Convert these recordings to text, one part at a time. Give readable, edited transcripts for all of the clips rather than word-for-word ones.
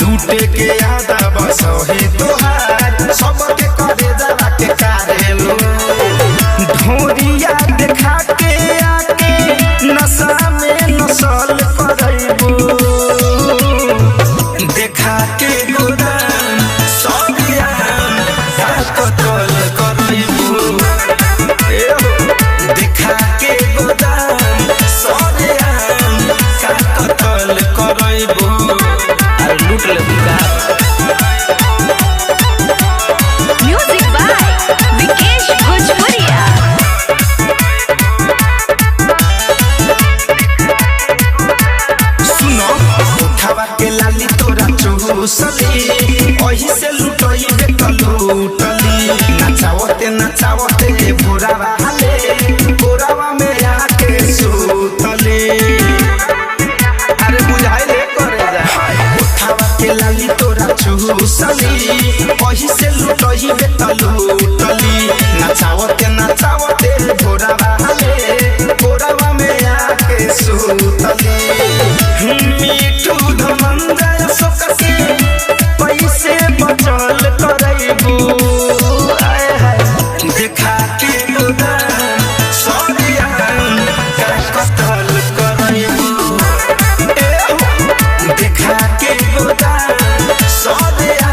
लूटे के याद बसही तोहार सबके करे जरा के कारेलो ढोरिया देखा के आके नशा में नसल करैबो देखा के गोदान सबिया कतल करैबो देखा के गोदान सबिया कतल करैबो लूट ले म्यूजिक बाय विकेश भोजपुरिया। सुनो उठावा के लाली तोरा चूसली ओही से लुटई बे लूटली नचावते बुरावा हाले बुरावा में आके सुतली अरे बुझाइले करे जा उठावा के लाली तोरा चूसली ओही से लुटई बे लूटली नचावते बुरावा हाले बुरावा में आके सुतली मीठू धमंजय सोकसे पैसे बचल करैबू आए हाय देखा के गोदान सबिया कतल करैबू देखा के गोदान सबिया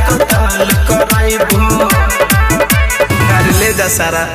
कतल करैबू ले जा सारा